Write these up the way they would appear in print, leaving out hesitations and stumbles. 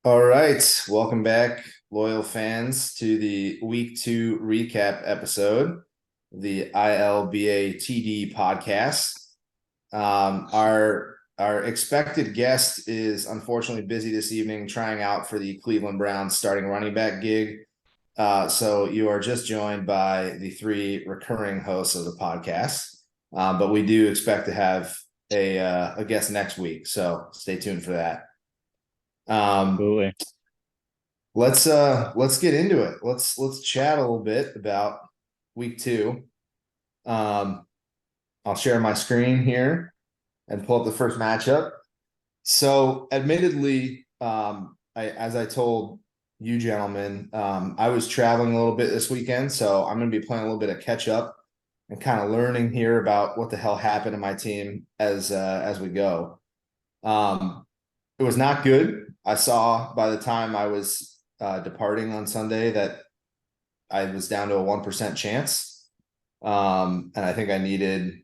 All right, welcome back, loyal fans, to the week 2 recap episode, the ILBATD podcast. Our expected guest is unfortunately busy this evening trying out for the Cleveland Browns starting running back gig. So you are just joined by the three recurring hosts of the podcast. But we do expect to have a guest next week, so stay tuned for that. Absolutely. Let's get into it. Let's chat a little bit about week 2. Um, I'll share my screen here and pull up the first matchup. So, admittedly, as I told you gentlemen, I was traveling a little bit this weekend, so I'm going to be playing a little bit of catch up and kind of learning here about what the hell happened to my team as we go. It was not good. I saw by the time I was departing on Sunday that I was down to a 1% chance. And I think I needed,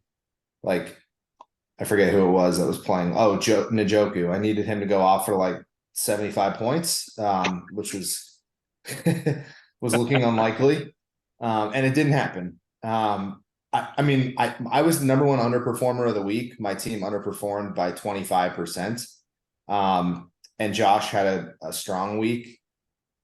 like, I forget who it was that was playing. Oh, Njoku. I needed him to go off for like 75 points, which was was looking unlikely. And it didn't happen. I mean, I was the number one underperformer of the week. My team underperformed by 25%. And Josh had a strong week.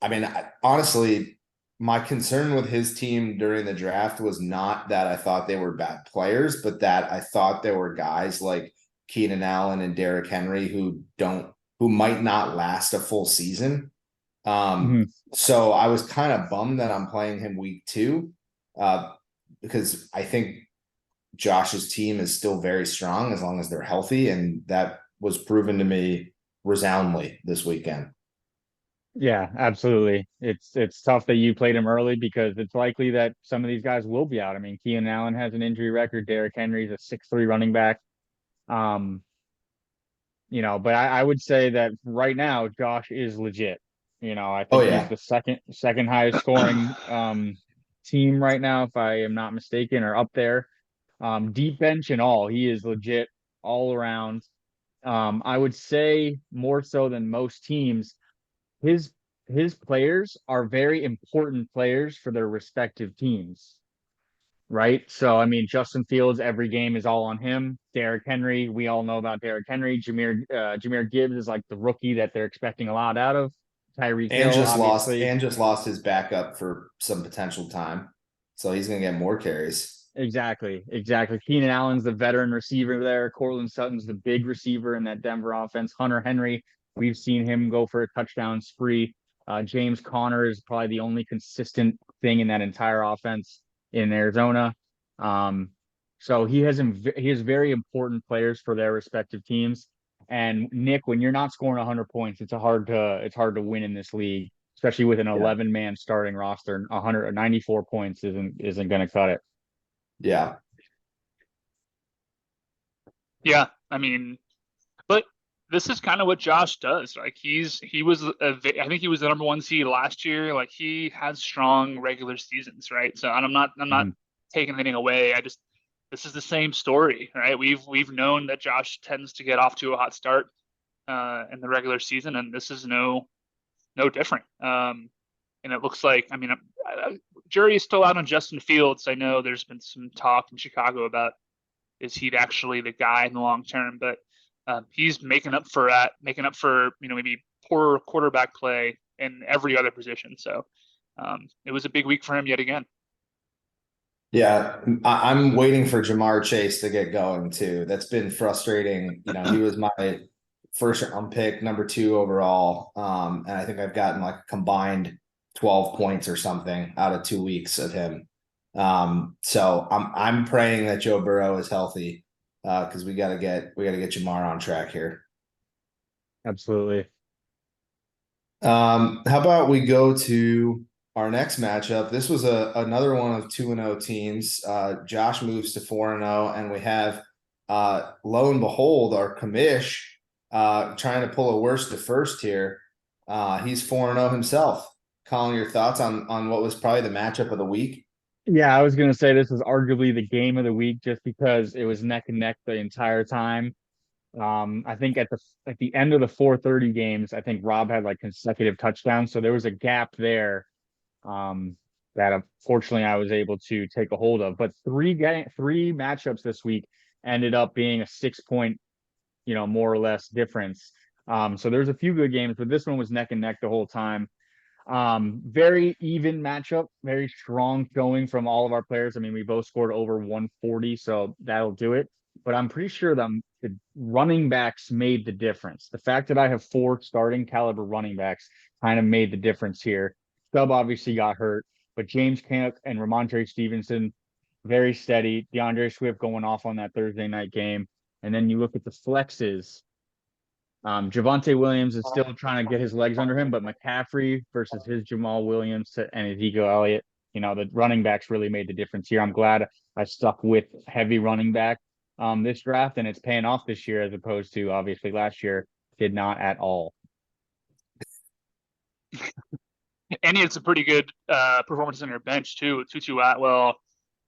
I mean, honestly, my concern with his team during the draft was not that I thought they were bad players, but that I thought there were guys like Keenan Allen and Derrick Henry who might not last a full season. Um, Mhm. so I was kind of bummed that I'm playing him week 2, because I think Josh's team is still very strong as long as they're healthy, and that was proven to me resoundingly this weekend. Yeah, absolutely. It's tough that you played him early because it's likely that some of these guys will be out. I mean, Keenan Allen has an injury record. Derrick Henry's a 6'3" running back. Um, but I would say that right now Josh is legit. I Oh think he's yeah. the second highest scoring team right now, if I am not mistaken, or up there. Deep bench and all, he is legit all around. I would say more so than most teams his his players are very important players for their respective teams, right? So I mean, Justin Fields, every game is all on him. Derrick Henry, we all know about Derrick Henry. Jameer Gibbs is like the rookie that they're expecting a lot out of. Tyreek And Hill, just lost obviously. and just lost his backup for some potential time. So he's gonna get more carries. Exactly. Keenan Allen's the veteran receiver there. Cortland Sutton's the big receiver in that Denver offense. Hunter Henry, we've seen him go for a touchdown spree. James Conner is probably the only consistent thing in that entire offense in Arizona. Um, so he has very important players for their respective teams. And Nick, when you're not scoring 100 points, it's hard to win in this league, especially with an Yeah. 11-man starting roster. 194 points isn't going to cut it. Yeah. Yeah, I mean, but this is kind of what Josh does. Like I think he was the number one seed last year. Like he has strong regular seasons, right? So I'm not Mhm. taking anything away. This is the same story, right? We've known that Josh tends to get off to a hot start in the regular season, and this is no different. And it looks like, I mean, jury is still out on Justin Fields. I know there's been some talk in Chicago about is he actually the guy in the long term, but he's making up for maybe poor quarterback play in every other position. So it was a big week for him yet again. Yeah. I'm waiting for Jamar Chase to get going too. That's been frustrating. He was my first round pick, number 2 overall. And I think I've gotten like a combined 12 points or something out of 2 weeks of him. So I'm praying that Joe Burrow is healthy, because we gotta get Jamar on track here. Absolutely. How about we go to our next matchup? This was another one of 2-0 teams. Josh moves to 4-0, and we have, lo and behold, our commish trying to pull a worst to first here. He's 4-0 himself. Colin, your thoughts on what was probably the matchup of the week? Yeah, I was gonna say this was arguably the game of the week just because it was neck and neck the entire time. I think at the end of the 4:30 games, I think Rob had like consecutive touchdowns. So there was a gap there that unfortunately I was able to take a hold of. But three matchups this week ended up being a 6 point, more or less difference. So there's a few good games, but this one was neck and neck the whole time. Very even matchup, very strong showing from all of our players. I mean, we both scored over 140, so that'll do it. But I'm pretty sure the running backs made the difference. The fact that I have four starting caliber running backs kind of made the difference here. Stubb obviously got hurt, but James Camp and Ramondre Stevenson, very steady. DeAndre Swift going off on that Thursday night game. And then you look at the flexes. Javonte Williams is still trying to get his legs under him, but McCaffrey versus his Jamal Williams and Ezekiel Elliott, the running backs really made the difference here. I'm glad I stuck with heavy running back this draft, and it's paying off this year as opposed to obviously last year did not at all. And he had some pretty good performances on your bench too, with Tutu Atwell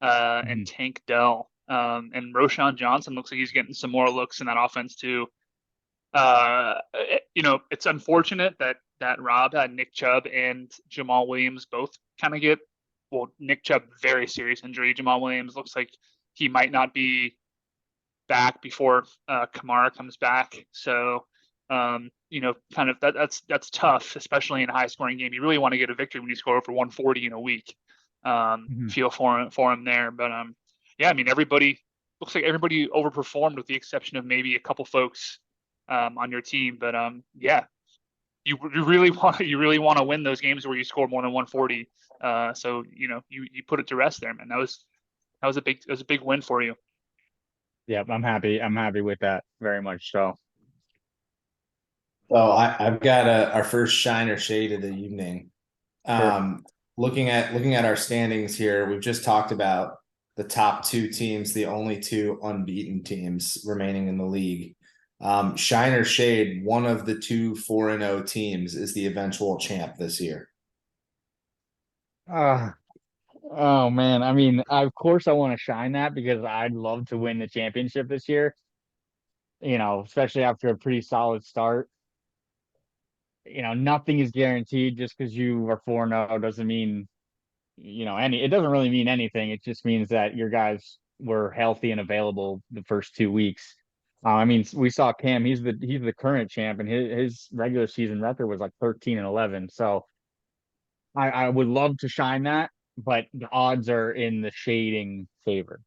and Tank Dell. And Roshan Johnson looks like he's getting some more looks in that offense too. It's unfortunate that Rob had Nick Chubb and Jamal Williams both kind of get, well, Nick Chubb, very serious injury. Jamal Williams looks like he might not be back before Kamara comes back. So, kind of that's tough, especially in a high scoring game. You really want to get a victory when you score over 140 in a week. Feel for him there. But yeah, I mean, looks like everybody overperformed with the exception of maybe a couple folks on your team. But yeah, you really want to win those games where you score more than 140. So you put it to rest there, man. That was a big win for you. Yeah, I'm happy with that very much. So I've got our first shine or shade of the evening. Sure. Looking at our standings here, we've just talked about the top two teams, the only two unbeaten teams remaining in the league. Shine or shade, one of the two 4-0 teams is the eventual champ this year. Oh man, I mean, of course I want to shine that because I'd love to win the championship this year. Especially after a pretty solid start. Nothing is guaranteed just because you are 4-0 doesn't mean, it doesn't really mean anything. It just means that your guys were healthy and available the first 2 weeks. I mean, we saw Cam, he's the current champ, and his regular season record was like 13-11. So I would love to shine that, but the odds are in the shading favor,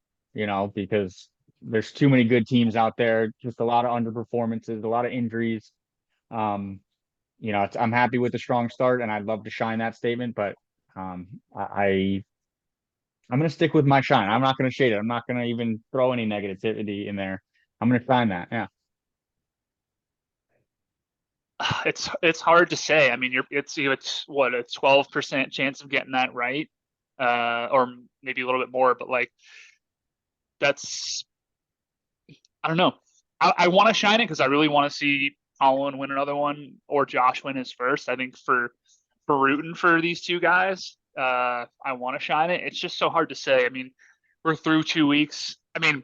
because there's too many good teams out there, just a lot of underperformances, a lot of injuries. I'm happy with the strong start, and I'd love to shine that statement, but I'm going to stick with my shine. I'm not going to shade it. I'm not going to even throw any negativity in there. I'm going to shine that. Yeah. It's hard to say. I mean, it's what, a 12% chance of getting that right, or maybe a little bit more. But like, that's, I don't know. I want to shine it because I really want to see Colin win another one or Josh win his first. I think for rooting for these two guys, I want to shine it. It's just so hard to say. I mean, we're through 2 weeks. I mean,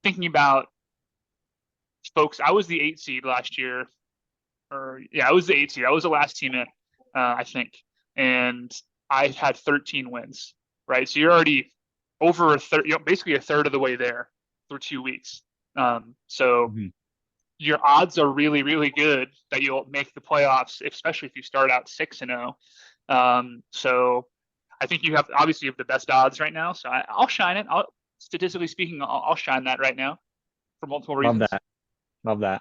thinking about folks, I was the 8 seed last year. I was the 8 seed. I was the last team in, I think, and I had 13 wins. Right, so you're already over a third, basically a third of the way there through 2 weeks. So your odds are really, really good that you'll make the playoffs, especially if you start out 6-0. So I think you have the best odds right now. So I'll shine it. Statistically speaking, I'll shine that right now for multiple reasons. Love that.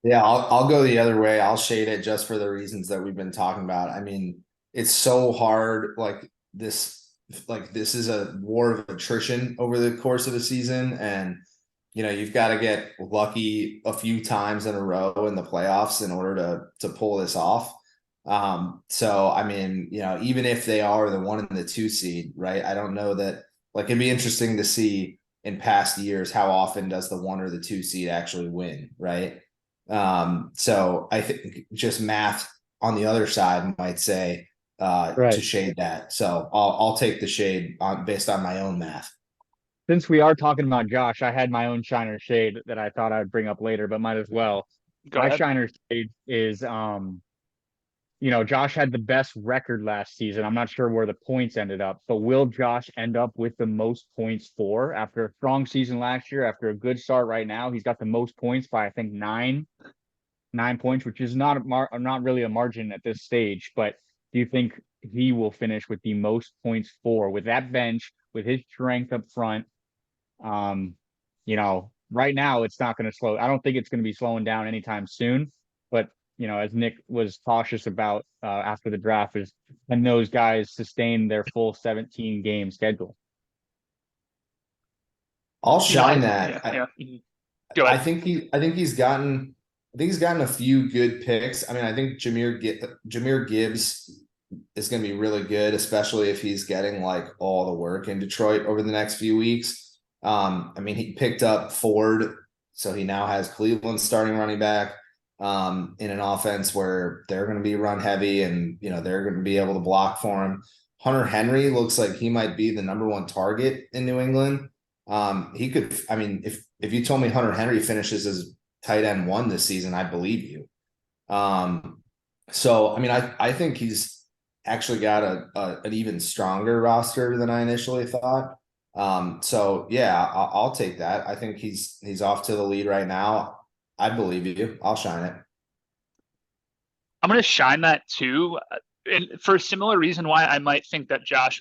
Yeah, I'll go the other way. I'll shade it just for the reasons that we've been talking about. I mean, it's so hard. Like this is a war of attrition over the course of the season, and you've got to get lucky a few times in a row in the playoffs in order to pull this off. So I mean, even if they are the 1 and the 2 seed, right? I don't know that, like, it'd be interesting to see in past years how often does the 1 or the 2 seed actually win, right? So I think just math on the other side might say Right. to shade that. So I'll take the shade based on my own math. since we are talking about Josh, I had my own Shiner shade that I thought I'd bring up later, but might as well. Go My ahead. Shiner shade is Josh had the best record last season. I'm not sure where the points ended up, but will Josh end up with the most points for after a strong season last year, after a good start right now? He's got the most points by I think nine points, which is not really a margin at this stage. But do you think he will finish with the most points for with that bench, with his strength up front? Um, right now it's not going to slow. I don't think it's going to be slowing down anytime soon. But as Nick was cautious about after the draft, is can those guys sustain their full 17 game schedule? I'll shine Yeah, that. yeah. Go I ahead. think he's gotten a few good picks. I mean, I think Jameer Gibbs is going to be really good, especially if he's getting like all the work in Detroit over the next few weeks. I mean, he picked up Ford, so he now has Cleveland starting running back in an offense where they're going to be run heavy and they're going to be able to block for him. Hunter Henry looks like he might be the number one target in New England. He could, I mean, if you told me Hunter Henry finishes as tight end 1 this season, I believe you. So, I mean, I think he's actually got an even stronger roster than I initially thought. So yeah, I'll take that. I think he's off to the lead right now. I believe you. I'll shine it. I'm going to shine that too. And for a similar reason why I might think that Josh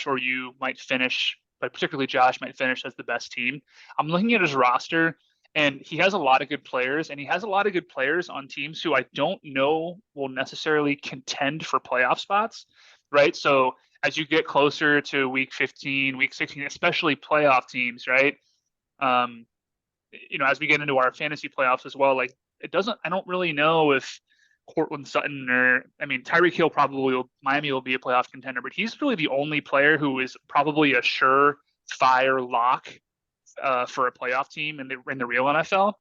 or you might finish, but particularly Josh might finish as the best team. I'm looking at his roster and he has a lot of good players, and he has a lot of good players on teams who I don't know will necessarily contend for playoff spots, right? So as you get closer to week 15, week 16, especially playoff teams, right? As we get into our fantasy playoffs as well, like I don't really know if Cortland Sutton Tyreek Hill Miami will be a playoff contender, but he's really the only player who is probably a surefire lock for a playoff team in the real NFL.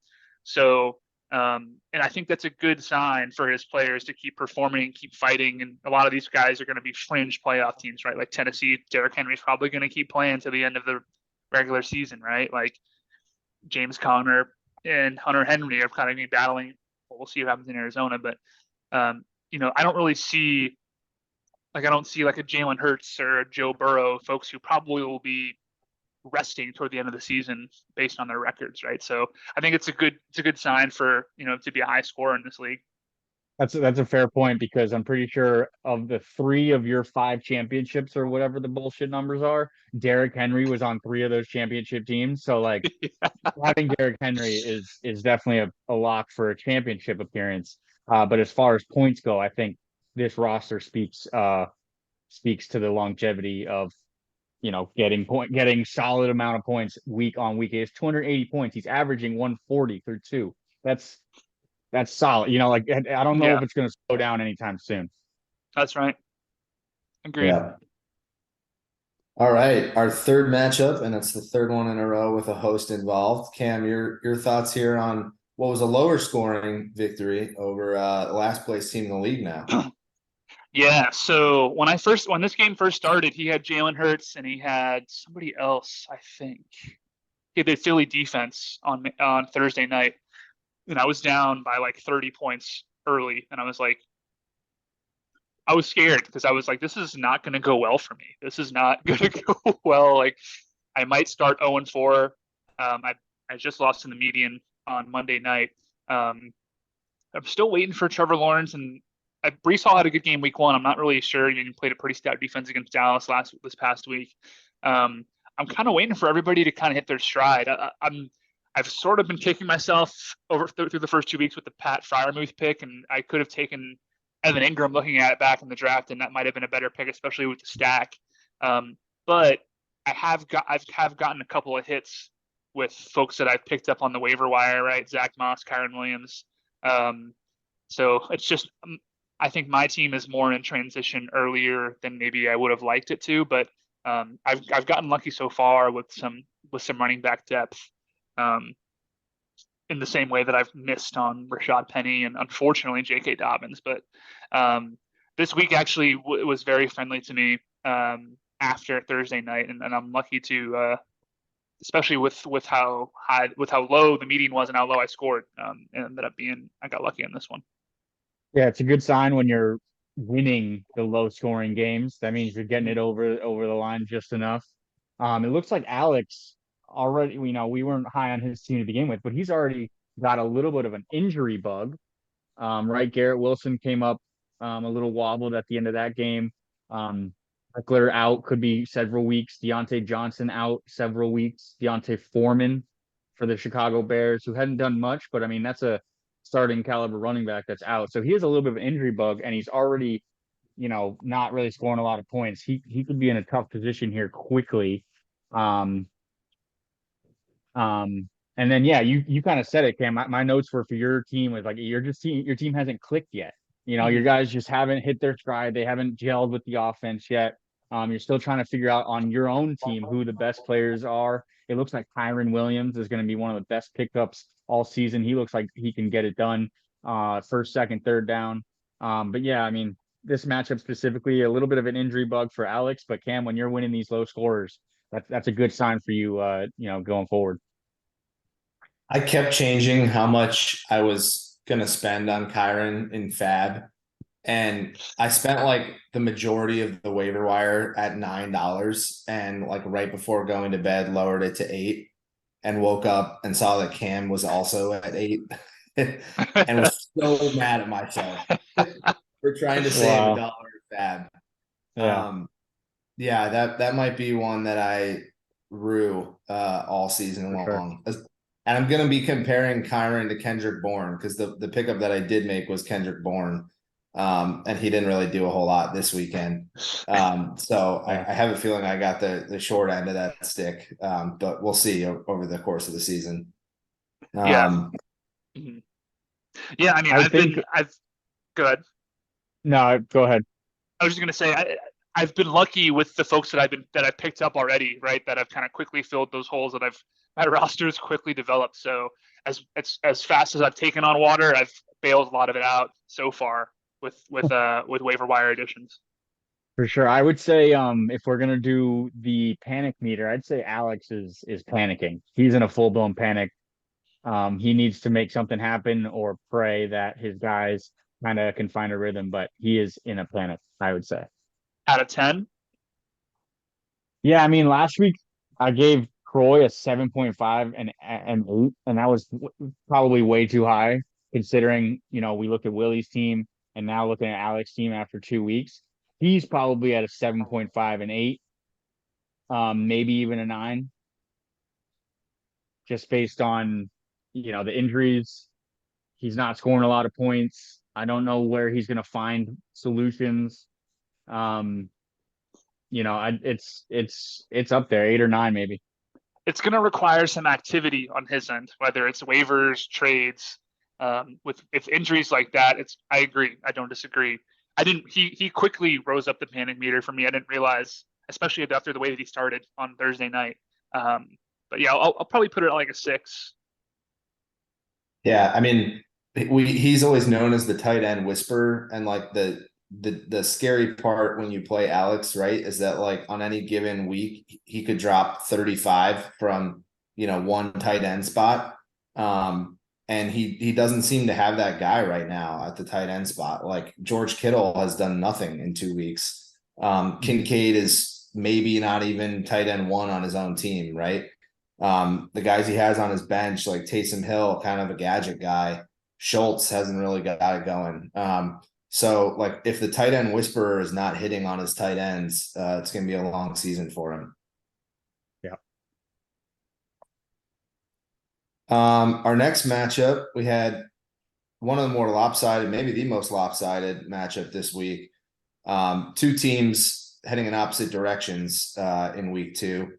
So, and I think that's a good sign for his players to keep performing, keep fighting. And a lot of these guys are going to be fringe playoff teams, right? Like Tennessee, Derrick Henry's probably going to keep playing to the end of the regular season, right? Like James Conner and Hunter Henry are kind of battling. We'll see what happens in Arizona, but I don't really see like a Jalen Hurts or a Joe Burrow, folks who probably will be resting toward the end of the season based on their records, right? So I think it's a good sign for to be a high scorer in this league. That's a fair point because I'm pretty sure of the 3 of your 5 championships or whatever the bullshit numbers are, Derrick Henry was on 3 of those championship teams. So like having Derrick Henry is definitely a lock for a championship appearance. But as far as points go, I think this roster speaks to the longevity of getting solid amount of points week on week. It's 280 points. He's averaging 140 through 2. That's solid. I don't know Yeah, if it's going to slow down anytime soon. that's right. Agreed. Yeah. All right, our third matchup, and it's the third one in a row with a host involved. Cam, your thoughts here on what was a lower scoring victory over the last place team in the league now? Yeah. So when this game first started, he had Jalen Hurts and he had somebody else, I think. He had the Philly defense on Thursday night, and I was down by like 30 points early, and I was scared because I was like, this is not going to go well for me. This is not going to go well. Like, I might start 0-4. I just lost in the median on Monday night. I'm still waiting for Trevor Lawrence, and Brees Hall had a good game week 1. I'm not really sure. He played a pretty stout defense against Dallas this past week. I'm kind of waiting for everybody to kind of hit their stride. I've sort of been kicking myself over through the first 2 weeks with the Pat Freiermuth pick, and I could have taken Evan Ingram looking at it back in the draft, and that might have been a better pick, especially with the stack. But I've gotten a couple of hits with folks that I've picked up on the waiver wire, right? Zach Moss, Kyron Williams. So it's just, I think my team is more in transition earlier than maybe I would have liked it to, but I've gotten lucky so far with some running back depth. In the same way that I've missed on Rashad Penny and unfortunately J.K. Dobbins. But this week actually was very friendly to me after Thursday night, and I'm lucky to especially with how low the median was and how low I scored. It ended up being I got lucky on this one. Yeah, it's a good sign when you're winning the low scoring games. That means you're getting it over the line just enough. It looks like Alex already, we weren't high on his team to begin with, but he's already got a little bit of an injury bug. Right, Garrett Wilson came up a little wobbled at the end of that game. Eckler out, could be several weeks. Deontay Johnson out several weeks. Deontay Foreman for the Chicago Bears, who hadn't done much, but I mean that's a starting caliber running back that's out. So he has a little bit of an injury bug, and he's already, not really scoring a lot of points. He could be in a tough position here quickly. Um, and then yeah, you kind of said it, Cam. My notes were for your team was like your team hasn't clicked yet. Your guys just haven't hit their stride. They haven't gelled with the offense yet. You're still trying to figure out on your own team who the best players are. It looks like Kyron Williams is going to be one of the best pickups all season. He looks like he can get it done, first, second, third down. But yeah, I mean, this matchup specifically, a little bit of an injury bug for Alex. But Cam, when you're winning these low scorers, that's a good sign for you, going forward. I kept changing how much I was gonna spend on Kyron in Fab. And I spent like the majority of the waiver wire at $9, and like right before going to bed, lowered it to 8 and woke up and saw that Cam was also at 8 and was so mad at myself for trying to save Wow. $1 Fab. Yeah, Yeah, that might be one that I rue all season for sure. long. And I'm gonna be comparing Kyron to Kendrick Bourne because the pickup that I did make was Kendrick Bourne. And he didn't really do a whole lot this weekend. So Yeah. I have a feeling I got the short end of that stick. But we'll see over the course of the season. Yeah. Um, Mhm. Yeah, I mean, I think I've good. no, go ahead. I was just gonna say I've been lucky with the folks that I've picked up already, right? That I've kind of quickly filled those holes that my roster's quickly developed. So as fast as I've taken on water, I've bailed a lot of it out so far with waiver wire additions. For sure. I would say if we're gonna do the panic meter, I'd say Alex is panicking. He's in a full-blown panic. He needs to make something happen or pray that his guys kind of can find a rhythm, but he is in a panic, I would say. Out of 10, Yeah, I mean, last week I gave Croy a 7.5 and 8, and that was probably way too high considering, we look at Willie's team and now looking at Alex's team after 2 weeks. He's probably at a 7.5 and 8, maybe even a 9, just based on, the injuries. He's not scoring a lot of points. I don't know where he's going to find solutions. Um, it's up there, 8 or 9 maybe. it's going to require some activity on his end, whether it's waivers, trades. With if injuries like that, I agree. I don't disagree. I didn't. He quickly rose up the panic meter for me. I didn't realize, especially after the way that he started on Thursday night. But yeah, I'll probably put it at like a 6. yeah, I mean, he's always known as the tight end whisperer, and like the scary part when you play Alex, right, is that like on any given week he could drop 35 from one tight end spot. And he doesn't seem to have that guy right now at the tight end spot. Like George Kittle has done nothing in 2 weeks. Kincaid is maybe not even tight end 1 on his own team, right? The guys he has on his bench, like Taysom Hill, kind of a gadget guy. Schultz hasn't really got it going. So like if the tight end whisperer is not hitting on his tight ends, it's going to be a long season for him. Yeah. Our next matchup, we had one of the more lopsided, maybe the most lopsided matchup this week. Two teams heading in opposite directions in week 2.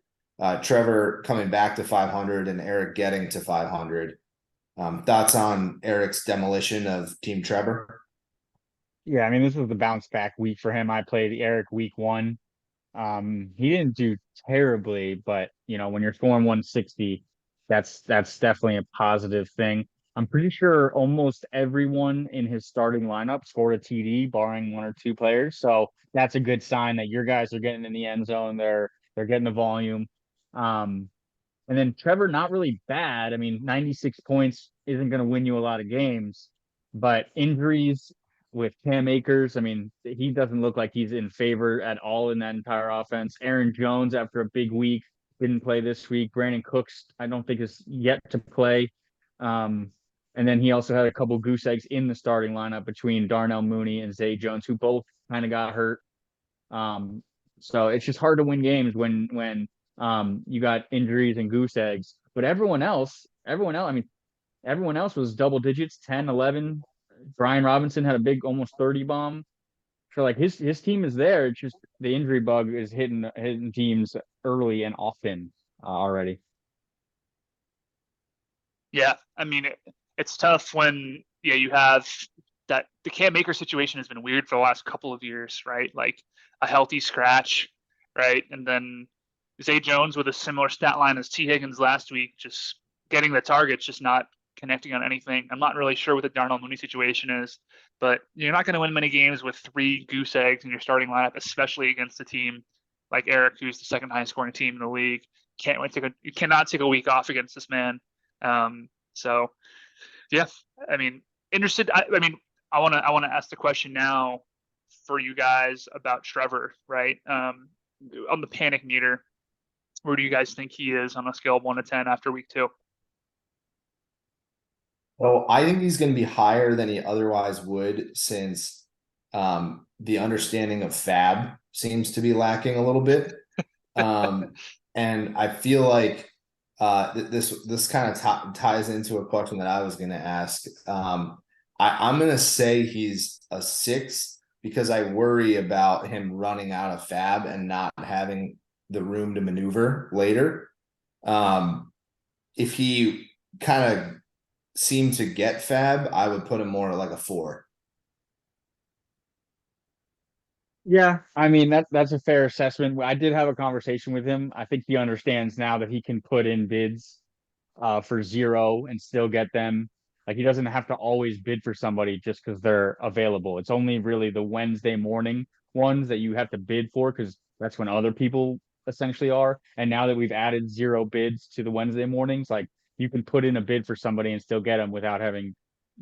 Trevor coming back to 500 and Eric getting to 500. Thoughts on Eric's demolition of Team Trevor? Yeah, I mean, this was the bounce back week for him. I played Eric week 1. He didn't do terribly, but when you're scoring 160, that's definitely a positive thing. I'm pretty sure almost everyone in his starting lineup scored a TD, barring 1 or 2 players. So that's a good sign that your guys are getting in the end zone. They're getting the volume. Um, And then Trevor, not really bad. I mean, 96 points isn't going to win you a lot of games, but injuries with Cam Akers, I mean, he doesn't look like he's in favor at all in that entire offense. Aaron Jones, after a big week, didn't play this week. Brandon Cooks, I don't think is yet to play. Um, and then he also had a couple goose eggs in the starting lineup between Darnell Mooney and Zay Jones, who both kind of got hurt. Um, so it's just hard to win games when you got injuries and goose eggs. But I mean, everyone else was double digits, 10, 11. Brian Robinson had a big almost 30 bomb. So like his team is there. It's just the injury bug is hitting teams early and often already. Yeah, I mean it's tough when you have that. The Cam Akers situation has been weird for the last couple of years, right? Like a healthy scratch, right? And then Zay Jones with a similar stat line as T Higgins last week, just getting the targets, just not connecting on anything. I'm not really sure what the Darnell Mooney situation is, but you're not going to win many games with 3 goose eggs in your starting lineup, especially against a team like Eric, who's the second highest scoring team in the league. You cannot take a week off against this man. So yeah, I mean, interested. I mean, I want to ask the question now for you guys about Trevor, right? On the panic meter, where do you guys think he is on a scale of 1 to 10 after week 2? Well, I think he's going to be higher than he otherwise would, since the understanding of fab seems to be lacking a little bit. And I feel like this kind of ties into a question that I was going to ask. I'm going to say he's a 6 because I worry about him running out of fab and not having the room to maneuver later. If he kind of seemed to get fab, I would put him more like a 4. Yeah, I mean that's a fair assessment. I did have a conversation with him. I think he understands now that he can put in bids for 0 and still get them. Like he doesn't have to always bid for somebody just because they're available. It's only really the Wednesday morning ones that you have to bid for because that's when other people essentially are. And now that we've added 0 bids to the Wednesday mornings, like you can put in a bid for somebody and still get them without having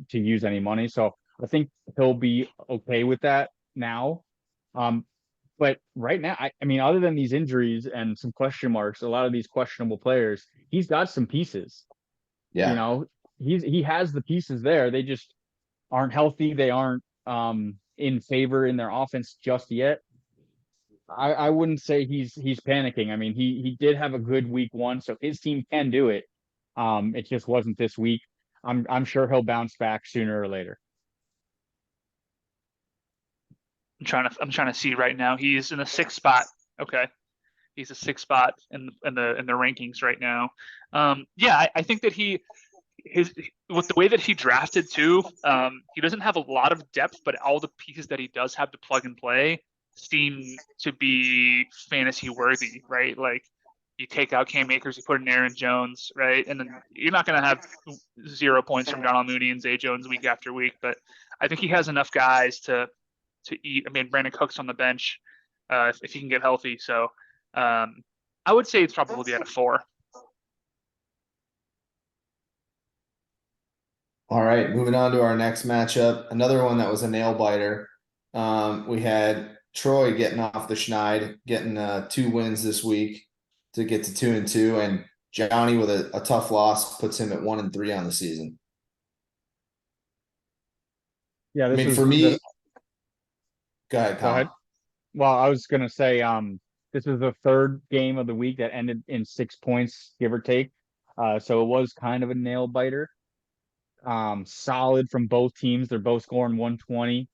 to use any money. So I think he'll be okay with that now. Um, but right now, I mean, other than these injuries and some question marks, a lot of these questionable players, he's got some pieces. You Yeah. know, he has the pieces there. They just aren't healthy. They aren't in favor in their offense just yet. I wouldn't say he's panicking. I mean, he did have a good week 1, so his team can do it. It just wasn't this week. I'm sure he'll bounce back sooner or later. I'm trying to see right now. He's in the 6th spot. Okay. He's a 6th spot in the rankings right now. Yeah, I think that his with the way that he drafted too, he doesn't have a lot of depth, but all the pieces that he does have to plug and play seem to be fantasy worthy, right? Like you take out Cam Akers, you put in Aaron Jones, right? And then you're not going to have 0 points from Donald Mooney and Zay Jones week after week, but I think he has enough guys to eat. I mean, Brandon Cooks on the bench if he can get healthy. So I would say it's probably at a 4. All right, moving on to our next matchup. Another one that was a nail biter. We had Troy getting off the schneid, getting 2 wins this week to get to 2-2, and Johnny with a tough loss puts him at 1-3 on the season. Yeah, I this mean, was for me, the go ahead, go ahead. Colin. Well, I was gonna say, this was the 3rd game of the week that ended in 6 points, give or take. So it was kind of a nail biter. Solid from both teams. They're both scoring 120.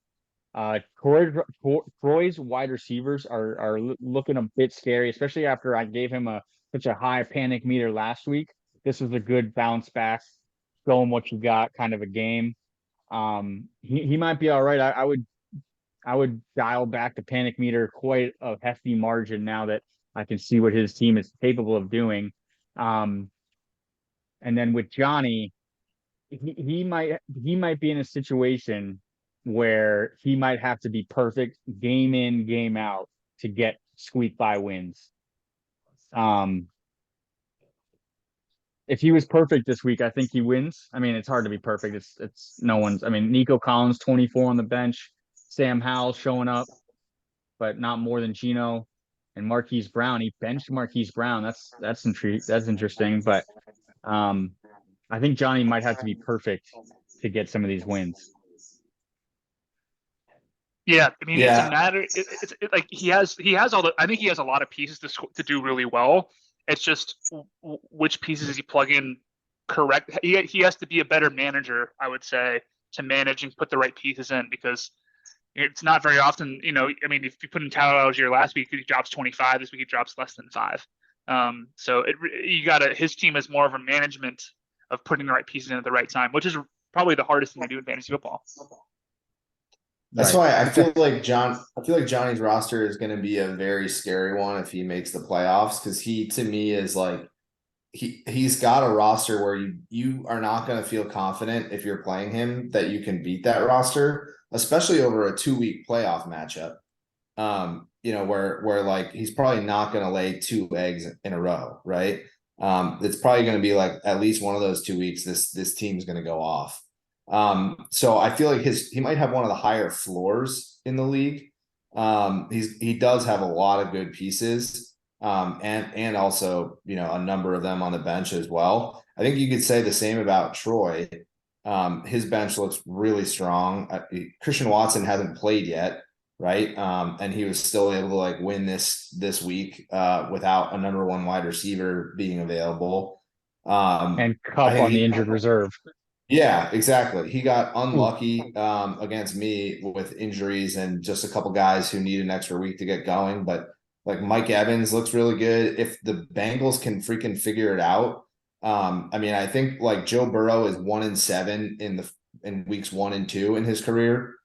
Troy's wide receivers are looking a bit scary, especially after I gave him such a high panic meter last week. This was a good bounce back, showing what you got kind of a game. He might be all right. I would dial back the panic meter quite a hefty margin now that I can see what his team is capable of doing. Um, and then with Johnny, he might be in a situation where he might have to be perfect game in, game out to get squeak by wins. Um, if he was perfect this week, I think he wins. I mean, it's hard to be perfect. It's no one's. I mean, Nico Collins 24 on the bench, Sam Howell showing up, but not more than Gino and Marquise Brown. He benched Marquise Brown. That's interesting. But um, I think Johnny might have to be perfect to get some of these wins. Yeah, I mean, it's a Yeah, matter. Like he has all the. I think he has a lot of pieces to do really well. It's just which pieces does he plug in correct. He has to be a better manager, I would say, to manage and put the right pieces in because it's not very often. I mean, if you put in Tyler Algier last week, he drops 25. This week he drops less than 5. So you gotta. His team is more of a management of putting the right pieces in at the right time, which is probably the hardest thing to do in fantasy football. that's Right. why I feel like Johnny's roster is going to be a very scary one if he makes the playoffs because he to me is like he's got a roster where you are not going to feel confident if you're playing him that you can beat that roster, especially over a 2-week playoff matchup. Where like he's probably not going to lay 2 eggs in a row, right? It's probably going to be like at least one of those 2 weeks. This team's going to go off. So I feel like he might have one of the higher floors in the league. He does have a lot of good pieces, and also a number of them on the bench as well. I think you could say the same about Troy. His bench looks really strong. Christian Watson hasn't played yet, right? And he was still able to like win this week without a number 1 wide receiver being available. And I Cup think on the injured reserve. yeah, exactly. He got unlucky against me with injuries and just a couple guys who need an extra week to get going. But like Mike Evans looks really good. If the Bengals can freaking figure it out, I mean, I think like Joe Burrow is 1-7 in weeks 1 and 2 in his career.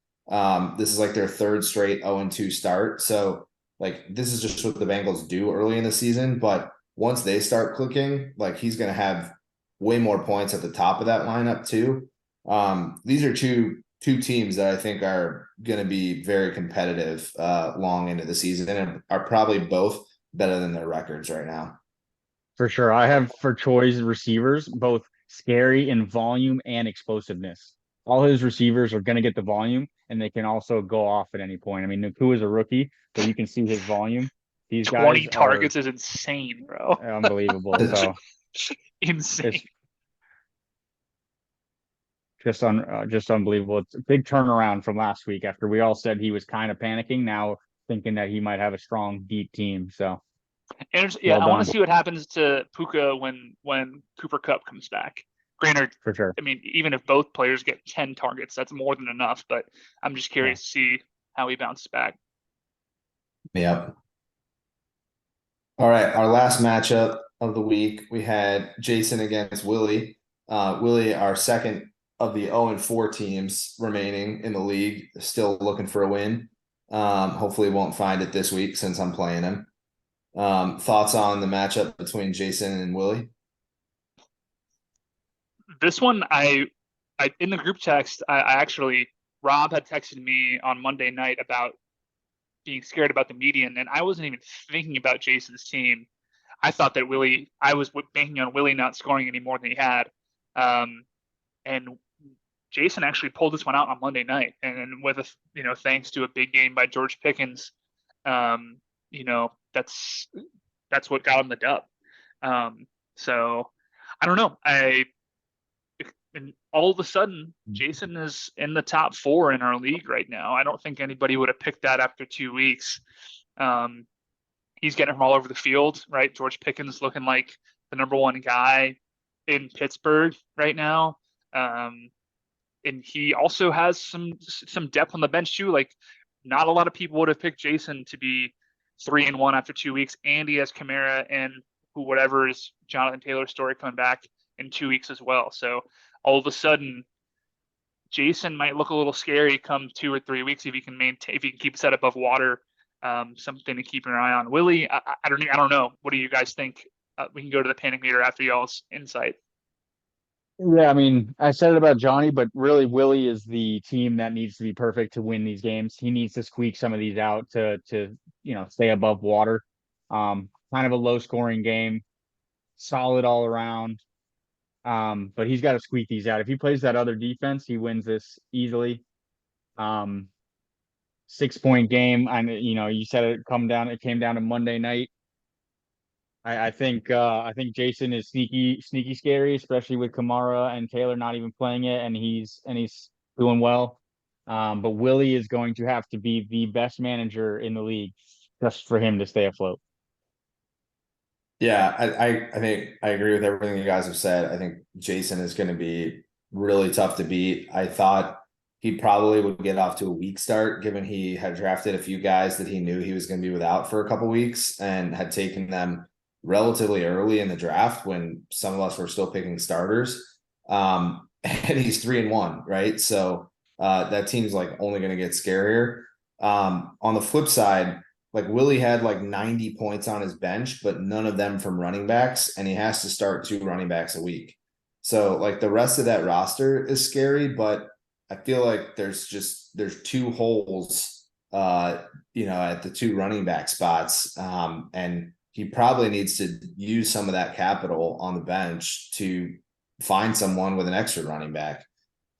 This is like their 3rd straight 0-2 start. So like this is just what the Bengals do early in the season. But once they start clicking, like he's gonna have way more points at the top of that lineup too. These are two teams that I think are going to be very competitive long into the season and are probably both better than their records right now. For sure. I have for Troy's receivers both scary in volume and explosiveness. All his receivers are going to get the volume and they can also go off at any point. I mean, Nakua is a rookie, but you can see his volume. These 20 guys are targets is insane, bro. unbelievable. So Insane. it's just unbelievable. It's a big turnaround from last week after we all said he was kind of panicking. Now thinking that he might have a strong, deep team. So And yeah, well I want to done see what happens to Puka when Cooper Cup comes back. Granted, for sure. I mean, even if both players get 10 targets, that's more than enough. But I'm just Yeah. curious to see how he bounces back. Yep. All right, our last matchup of the week, we had Jason against Willie. Willie, our second of the 0-4 teams remaining in the league, still looking for a win. Hopefully won't find it this week since I'm playing him. Thoughts on the matchup between Jason and Willie? This one, I in the group text, I actually Rob had texted me on Monday night about being scared about the median, and I wasn't even thinking about Jason's team. I thought that I was banking on Willie not scoring any more than he had. And Jason actually pulled this one out on Monday night, and with thanks to a big game by George Pickens, um, that's what got him the dub. So I don't know. And all of a sudden, Jason is in the top 4 in our league right now. I don't think anybody would have picked that after 2 weeks. He's getting from all over the field, right? George Pickens looking like the number 1 guy in Pittsburgh right now. And he also has some depth on the bench too. Like, not a lot of people would have picked Jason to be 3-1 after 2 weeks, and he has Kamara and whatever is Jonathan Taylor's story coming back in 2 weeks as well. So all of a sudden, Jason might look a little scary come 2 or 3 weeks if he can keep his head above water. Something to keep an eye on. Willie, I don't know. What do you guys think? We can go to the panic meter after y'all's insight. Yeah, I mean, I said it about Johnny, but really Willie is the team that needs to be perfect to win these games. He needs to squeak some of these out to stay above water. Kind of a low scoring game, solid all around. But he's got to squeak these out. If he plays that other defense, he wins this easily. 6-point game. And you said it came down to Monday night. I think Jason is sneaky scary, especially with Kamara and Taylor not even playing it, and he's doing well. But Willie is going to have to be the best manager in the league just for him to stay afloat. Yeah, I think I agree with everything you guys have said. I think Jason is going to be really tough to beat. I thought he probably would get off to a weak start, given he had drafted a few guys that he knew he was going to be without for a couple weeks and had taken them relatively early in the draft when some of us were still picking starters. And he's 3-1, right? So that team's like only going to get scarier. On the flip side, like Willie had like 90 points on his bench, but none of them from running backs, and he has to start 2 running backs a week. So like the rest of that roster is scary, but I feel like there's 2 holes at the 2 running back spots. And he probably needs to use some of that capital on the bench to find someone with an extra running back.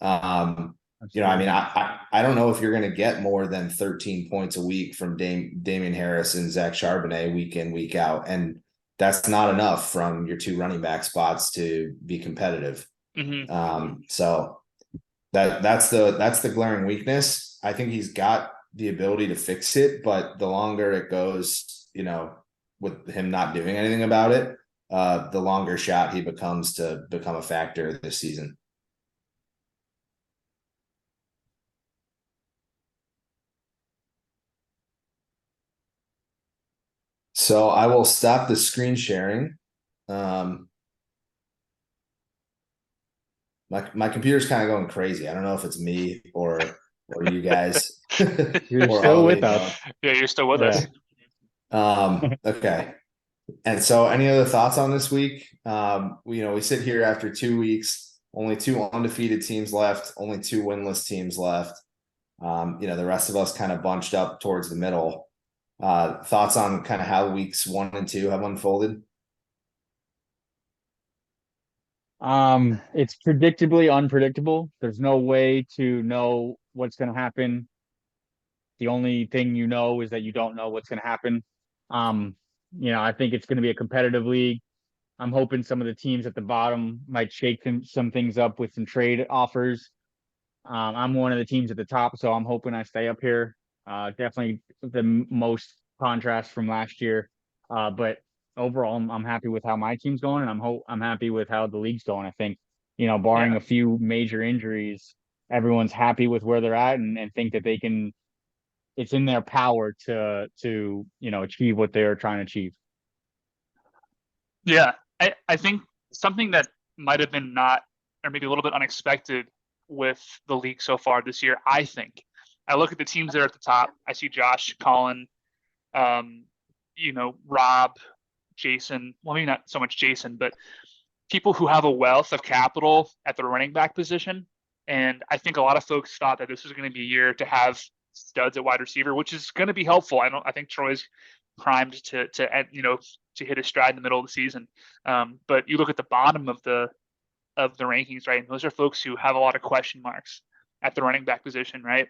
I don't know if you're going to get more than 13 points a week from Damian Harris and Zach Charbonnet week in, week out. And that's not enough from your 2 running back spots to be competitive. So that's the glaring weakness. I think he's got the ability to fix it, but the longer it goes, with him not doing anything about it, the longer shot he becomes to become a factor this season. So I will stop the screen sharing. My computer's kind of going crazy. I don't know if it's me or you guys. You're or still all with of us. Yeah, you're still with us. Okay. And so any other thoughts on this week? We sit here after 2 weeks, only 2 undefeated teams left, only 2 winless teams left. The rest of us kind of bunched up towards the middle. Thoughts on kind of how weeks 1 and 2 have unfolded? It's predictably unpredictable. There's no way to know what's going to happen. The only thing you know is that you don't know what's going to happen. I think it's going to be a competitive league. I'm hoping some of the teams at the bottom might shake some things up with some trade offers. I'm one of the teams at the top, so I'm hoping I stay up here. Definitely the most contrast from last year. But overall, I'm happy with how my team's going, and I'm happy with how the league's going. I think, barring Yeah. a few major injuries, everyone's happy with where they're at and think that they can. It's in their power to achieve what they're trying to achieve. Yeah. I think something that might have been not, or maybe a little bit unexpected with the league so far this year, I think. I look at the teams that are at the top. I see Josh, Colin, Rob, Jason. Well, maybe not so much Jason, but people who have a wealth of capital at the running back position. And I think a lot of folks thought that this was going to be a year to have studs at wide receiver, which is going to be helpful. I think Troy's primed to hit his stride in the middle of the season. But you look at the bottom of the rankings, right? And those are folks who have a lot of question marks at the running back position, right?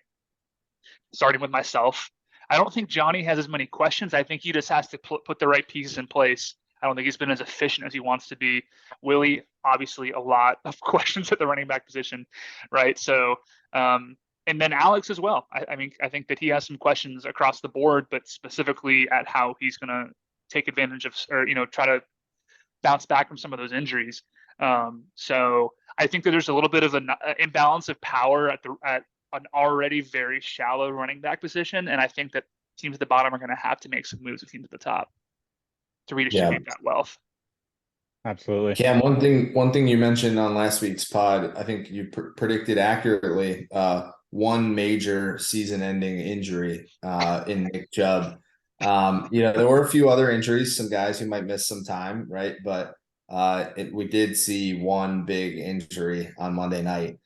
Starting with myself. I don't think Johnny has as many questions. I think he just has to put the right pieces in place. I don't think he's been as efficient as he wants to be. Willie, obviously, a lot of questions at the running back position, right? So, and then Alex as well. I think that he has some questions across the board, but specifically at how he's going to take advantage of, or try to bounce back from some of those injuries. So I think that there's a little bit of an imbalance of power at an already very shallow running back position, and I think that teams at the bottom are going to have to make some moves with teams at the top to redistribute that wealth. Absolutely. Cam, one thing you mentioned on last week's pod, I think you predicted accurately, one major season-ending injury in Nick Chubb. There were a few other injuries, some guys who might miss some time, right? But we did see one big injury on Monday night.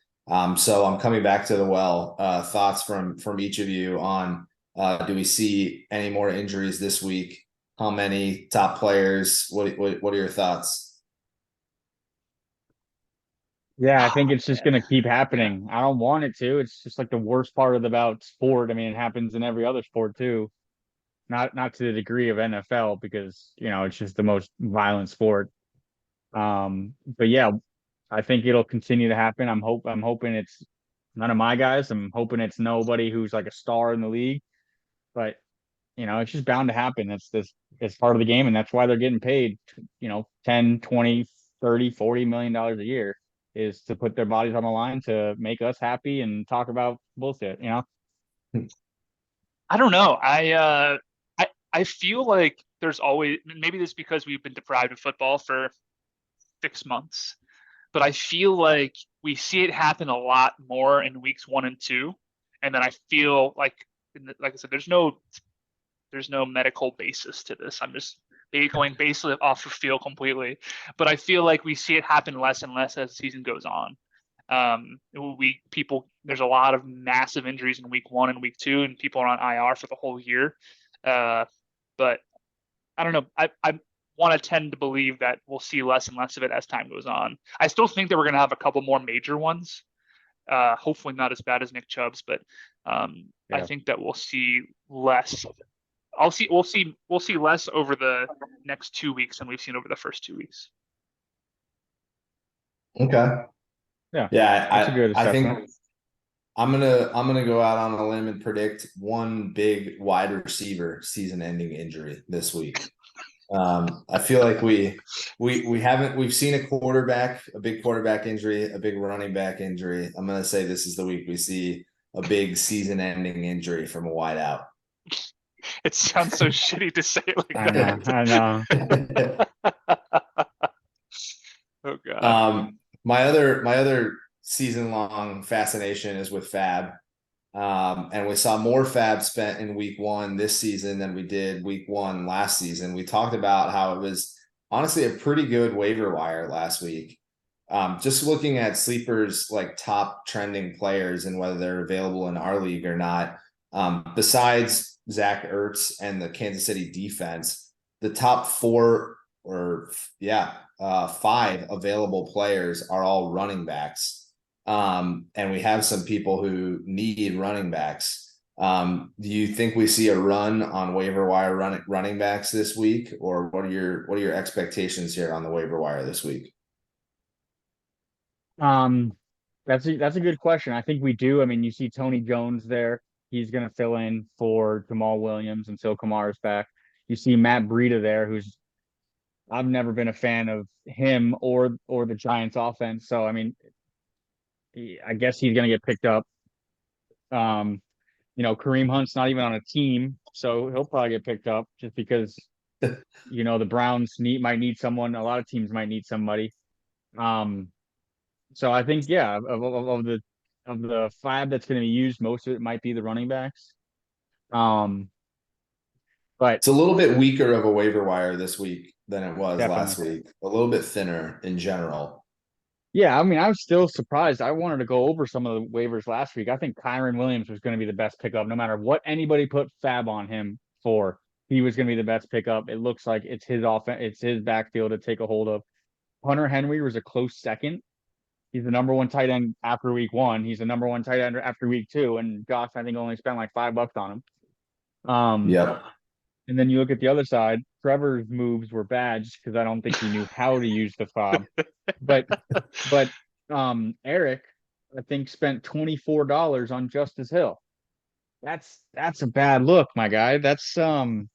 So I'm coming back to the well. Thoughts from each of you on do we see any more injuries this week? How many top players? What are your thoughts? Yeah, I think it's just Man. gonna keep happening. I don't want it to. It's just like the worst part of about sport. I mean, it happens in every other sport too. Not to the degree of NFL because, it's just the most violent sport. But yeah, I think it'll continue to happen. I'm hoping it's none of my guys. I'm hoping it's nobody who's like a star in the league. But it's just bound to happen. It's part of the game, and that's why they're getting paid, 10, 20, 30, $40 million a year is to put their bodies on the line to make us happy and talk about bullshit. I don't know. I feel like there's always, maybe this is because we've been deprived of football for 6 months, but I feel like we see it happen a lot more in weeks 1 and 2, and then I feel like I said, there's no medical basis to this. I'm just going basically off of feel completely, but I feel like we see it happen less and less as the season goes on. There's a lot of massive injuries in week 1 and week 2, and people are on IR for the whole year. But I don't know. I want to tend to believe that we'll see less and less of it as time goes on. I still think that we're going to have a couple more major ones. Hopefully not as bad as Nick Chubb's, but I Yeah. think that we'll see less. We'll see less over the next 2 weeks than we've seen over the first 2 weeks. Okay. Yeah. Yeah, That's a good I assessment. think I'm gonna go out on a limb and predict one big wide receiver season-ending injury this week. I feel like we've seen a big quarterback injury, a big running back injury. I'm gonna say this is the week we see a big season-ending injury from a wideout. It sounds so shitty to say it like I know. I know. that. Oh God. My other season-long fascination is with Fab. And we saw more Fab spent in week 1 this season than we did week 1 last season. We talked about how it was honestly a pretty good waiver wire last week. Just looking at sleepers like top trending players and whether they're available in our league or not. Besides Zach Ertz and the Kansas City defense, the top 5 available players are all running backs. And we have some people who need running backs. Do you think we see a run on waiver wire running backs this week, or what are your expectations here on the waiver wire this week? Um, that's a good question. I think we do. I mean, you see Tony Jones there. He's going to fill in for Jamal Williams until Kamara's back. You see Matt Breida there, who's I've never been a fan of him or the Giants offense. So I mean, I guess he's going to get picked up. Um, Kareem Hunt's not even on a team, so he'll probably get picked up just because the Browns might need someone. A lot of teams might need somebody. Um, so I think yeah, of the 5 that's going to be used, most of it might be the running backs. Um, but It's a little bit weaker of a waiver wire this week than it was definitely. last week. A little bit thinner in general. Yeah, I mean, I was still surprised. I wanted to go over some of the waivers last week. I think Kyron Williams was going to be the best pickup, no matter what anybody put Fab on him for. He was going to be the best pickup. It looks like it's his offense, it's his backfield to take a hold of. Hunter Henry was a close second. He's the number one tight end after week 1. He's the number one tight end after week 2, and Josh, I think, only spent like $5 on him. Yep. And then you look at the other side. Trevor's moves were bad just because I don't think he knew how to use the fob. But but Eric, I think, spent $24 on Justice Hill. That's a bad look, my guy. That's who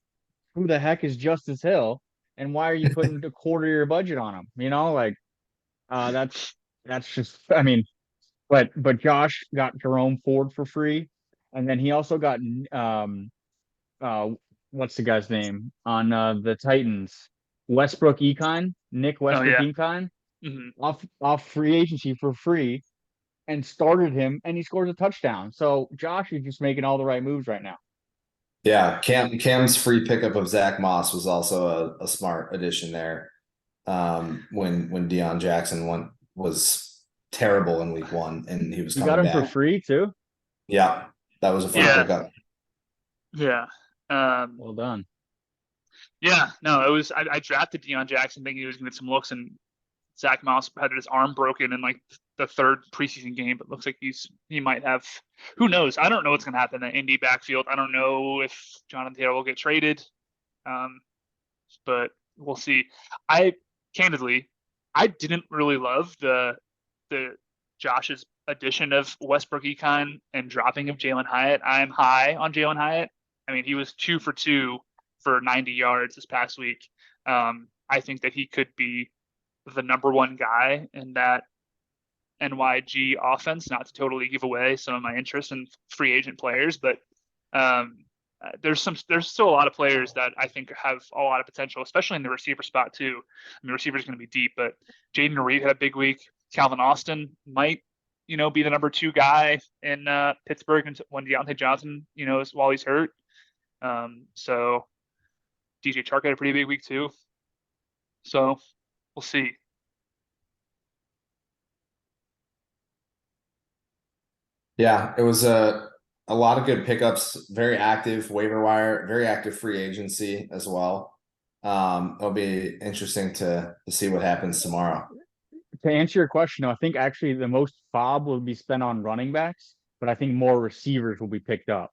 the heck is Justice Hill? And why are you putting a quarter of your budget on him? That's just I mean, but Josh got Jerome Ford for free, and then he also got uh what's the guy's name on the Titans? Nick Oh Westbrook yeah. Econ Hmm. off free agency for free and started him and he scores a touchdown. So Josh is just making all the right moves right now. Yeah. Cam's free pickup of Zach Moss was also a smart addition there. When Deion Jackson was terrible in week 1 and he was You got coming him for back. free too? Yeah, that was a free Yeah. pickup. Yeah. Well done. Yeah. No, it was. I drafted Deion Jackson thinking he was going to get some looks, and Zach Moss had his arm broken in like the third preseason game, but looks like he might have. Who knows? I don't know what's going to happen in the Indy backfield. I don't know if Jonathan Taylor will get traded, but we'll see. Candidly, I didn't really love the Josh's addition of Westbrook Econ and dropping of Jalen Hyatt. I'm high on Jalen Hyatt. I mean, he was 2 for 2 for 90 yards this past week. I think that he could be the number one guy in that NYG offense, not to totally give away some of my interest in free agent players, but there's still a lot of players that I think have a lot of potential, especially in the receiver spot too. I mean, the receiver is going to be deep, but Jaden Reed had a big week. Calvin Austin might, be the number 2 guy in Pittsburgh when Deontay Johnson, while he's hurt. So DJ Chark had a pretty big week too. So we'll see. Yeah, it was a lot of good pickups, very active waiver wire, very active free agency as well. It'll be interesting to see what happens tomorrow. To answer your question, I think actually the most FOB will be spent on running backs, but I think more receivers will be picked up.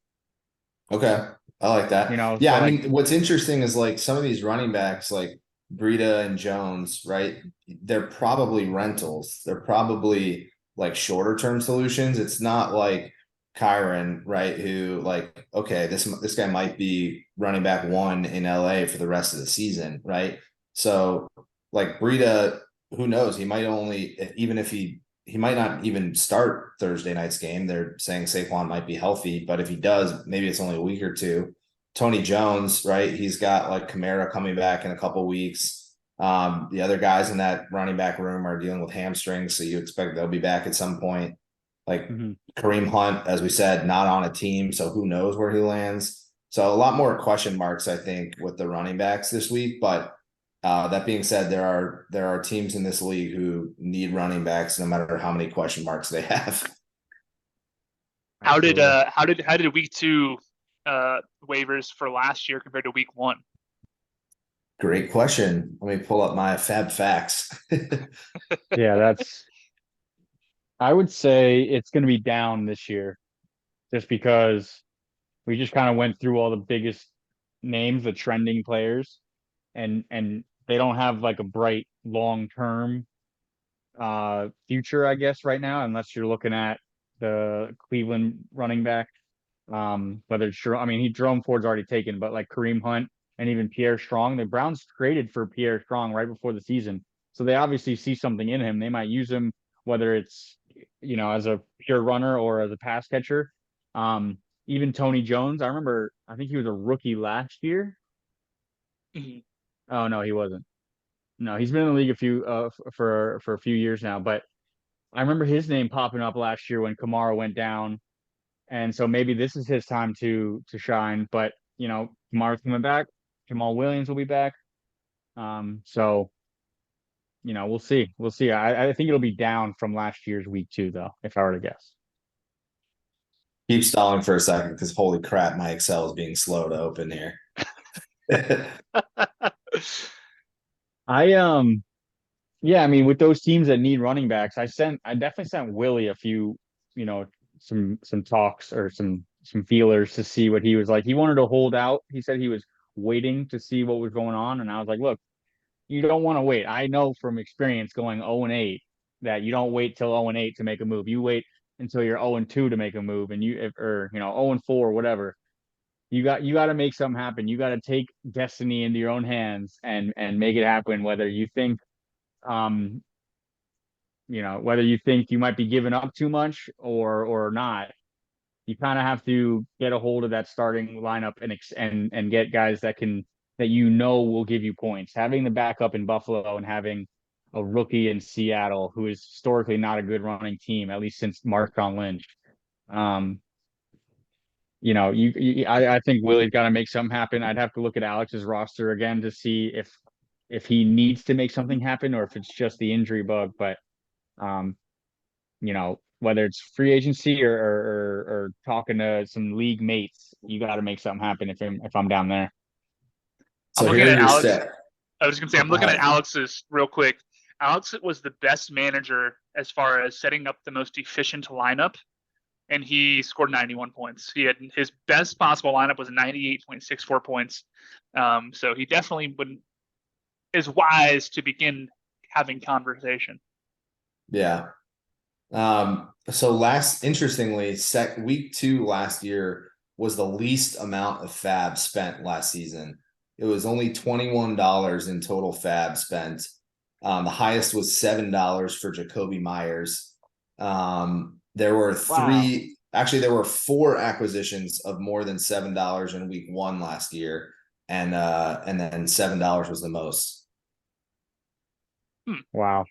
Okay, I like that. Yeah, so I mean, what's interesting is like some of these running backs, like Breida and Jones, right? They're probably rentals. They're probably like shorter term solutions. It's not like Kyron, right? Who like, okay, this guy might be running back 1 in LA for the rest of the season, right? So like Breida, who knows? He might only, even if he might not even start Thursday night's game. They're saying Saquon might be healthy, but if he does, maybe it's only a week or two. Tony Jones, right? He's got like Kamara coming back in a couple weeks. The other guys in that running back room are dealing with hamstrings, so you expect they'll be back at some point. Like Kareem Hunt, as we said, not on a team, so who knows where he lands. So a lot more question marks, I think, with the running backs this week. But that being said, there are teams in this league who need running backs, no matter how many question marks they have. How did week 2 waivers for last year compared to week 1? Great question. Let me pull up my Fab Facts. Yeah, I would say it's going to be down this year, just because we just kind of went through all the biggest names, the trending players, and they don't have like a bright long-term future, I guess, right now, unless you're looking at the Cleveland running back. Whether it's Jerome Ford's already taken, but like Kareem Hunt and even Pierre Strong, the Browns traded for Pierre Strong right before the season. So they obviously see something in him. They might use him, whether it's, as a pure runner or as a pass catcher. Even Tony Jones, I think he was a rookie last year. Oh no, he wasn't. No, he's been in the league for a few years now, but I remember his name popping up last year when Kamara went down. And so maybe this is his time to shine. But Kamara's coming back. Jamal Williams will be back. So we'll see. We'll see. I think it'll be down from last year's week 2, though, if I were to guess. Keep stalling for a second, because holy crap, my Excel is being slow to open here. Yeah, I mean, with those teams that need running backs, I definitely sent Willie a few, some talks or some feelers to see what he was like. He wanted to hold out. He said he was waiting to see what was going on, and I was like, look, you don't want to wait. I know from experience going 0-8 that you don't wait till 0-8 to make a move. You wait until you're 0-2 to make a move, and 0-4, whatever. You got to make something happen. You got to take destiny into your own hands and make it happen. Whether you think you might be giving up too much or not, you kind of have to get a hold of that starting lineup and get guys that will give you points. Having the backup in Buffalo and having a rookie in Seattle, who is historically not a good running team, at least since Marshawn Lynch. I think Willie's got to make something happen. I'd have to look at Alex's roster again to see if he needs to make something happen or if it's just the injury bug. But whether it's free agency or talking to some league mates, you got to make something happen if I'm down there. So I'm looking at Alex. Stat. I was going to say, I'm looking at Alex's real quick. Alex was the best manager as far as setting up the most efficient lineup, and he scored 91 points. He had his best possible lineup was 98.64 points. So he definitely is wise to begin having conversation. Yeah. So interestingly, week 2 last year was the least amount of fab spent last season. It was only $21 in total fab spent. The highest was $7 for Jacoby Myers. There were there were 4 acquisitions of more than $7 in week 1 last year, and then $7 was the most. Wow.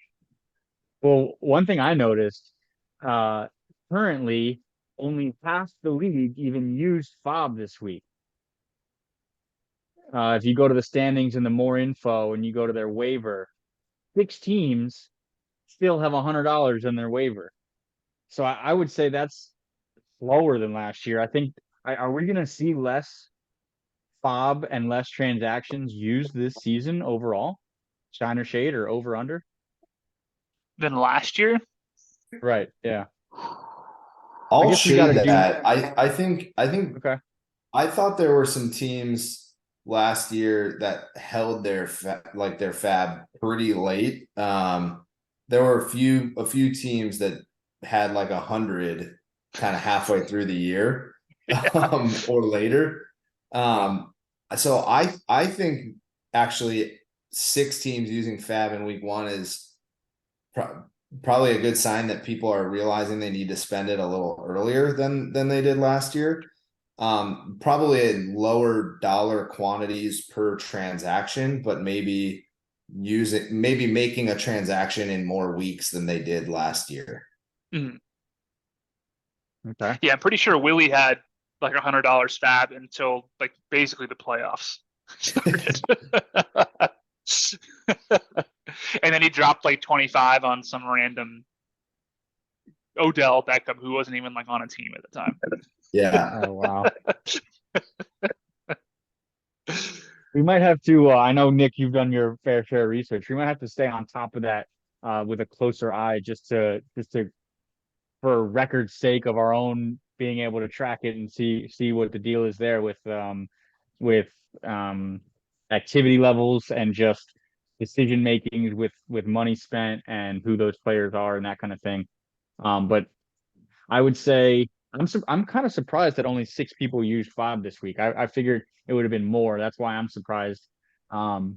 Well, one thing I noticed, currently only half the league even used FOB this week. If you go to the standings and the more info and you go to their waiver, 6 teams still have $100 in their waiver. So I would say that's lower than last year. I think, are we going to see less FOB and less transactions used this season overall? Shine or shade or over under? Than last year? Right. Yeah. I'll guess we gotta shade do- that. I think Okay. I thought there were some teams last year that held their fab pretty late. There were a few teams that had like 100 kind of halfway through the year, or later. So I think actually 6 teams using fab in week 1 is probably a good sign that people are realizing they need to spend it a little earlier than they did last year. Probably at lower dollar quantities per transaction, but maybe making a transaction in more weeks than they did last year. Mm-hmm. Okay. Yeah, I'm pretty sure Willie had like $100 fab until like basically the playoffs started. And then he dropped like 25 on some random Odell Beckham who wasn't even like on a team at the time. Yeah. Oh, wow. We might have to, I know, Nick, you've done your fair share of research. We might have to stay on top of that with a closer eye just to for record's sake of our own being able to track it and see what the deal is there with activity levels and just decision making with money spent and who those players are and that kind of thing. But I would say I'm kind of surprised that only 6 people used FOB this week. I figured it would have been more. That's why I'm surprised. But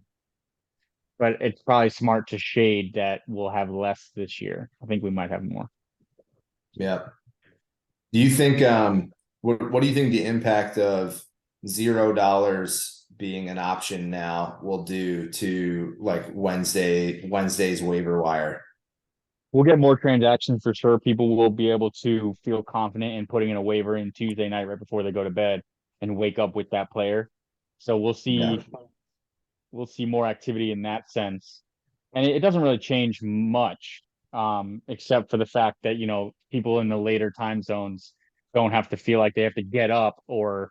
it's probably smart to shade that we'll have less this year. I think we might have more. Yeah. Do you think what do you think the impact of $0 being an option now will do to like Wednesday's waiver wire? We'll get more transactions for sure. People will be able to feel confident in putting in a waiver in Tuesday night right before they go to bed and wake up with that player. So we'll see more activity in that sense. And it doesn't really change much, except for the fact that, people in the later time zones don't have to feel like they have to get up or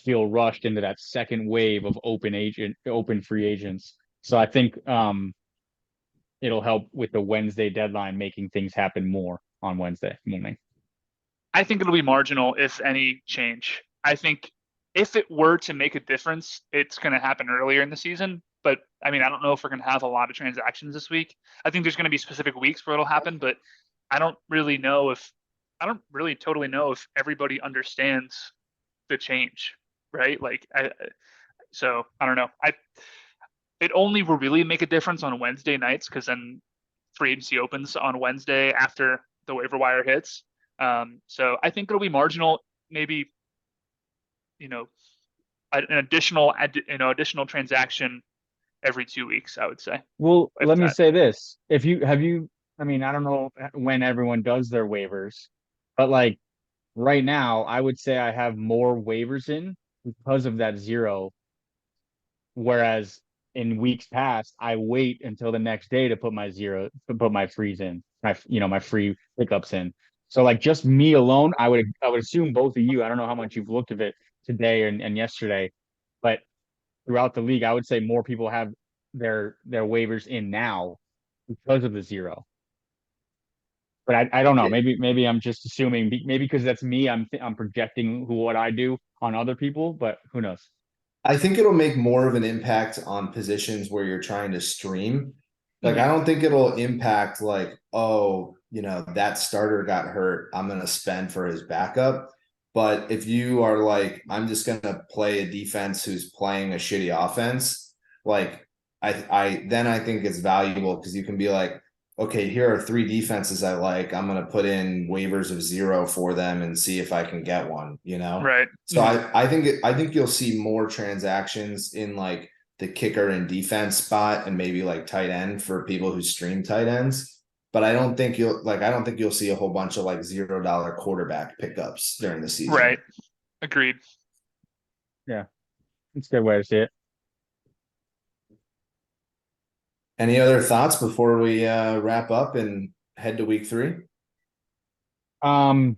feel rushed into that second wave of open free agents. So I think it'll help with the Wednesday deadline, making things happen more on Wednesday morning. I think it'll be marginal, if any change. I think if it were to make a difference, it's going to happen earlier in the season. But I mean, I don't know if we're going to have a lot of transactions this week. I think there's going to be specific weeks where it'll happen, but I don't really totally know if everybody understands the change, right? So I don't know. It only will really make a difference on Wednesday nights because then free agency opens on Wednesday after the waiver wire hits. So I think it'll be marginal, maybe, an additional transaction every 2 weeks, I would say. Well, let me say this. I don't know when everyone does their waivers, but like right now, I would say I have more waivers in because of that 0. Whereas in weeks past, I wait until the next day to put my frees in, my free pickups in. So like just me alone, I would assume both of you, I don't know how much you've looked at it today and yesterday, but throughout the league, I would say more people have their waivers in now because of the 0. But I don't know. Maybe I'm just assuming. Maybe because that's me. I'm projecting what I do on other people. But who knows? I think it'll make more of an impact on positions where you're trying to stream. Like, I Mhm. don't think it'll impact like, oh, that starter got hurt. I'm gonna spend for his backup. But if you are like, I'm just gonna play a defense who's playing a shitty offense, like I think it's valuable because you can be like, okay, here are three defenses I like. I'm gonna put in waivers of 0 for them and see if I can get one. Right. So Mhm. I think you'll see more transactions in like the kicker and defense spot and maybe like tight end for people who stream tight ends. But I don't think you'll see a whole bunch of like $0 quarterback pickups during the season. Right. Agreed. Yeah, it's a good way to see it. Any other thoughts before we wrap up and head to week 3? Um,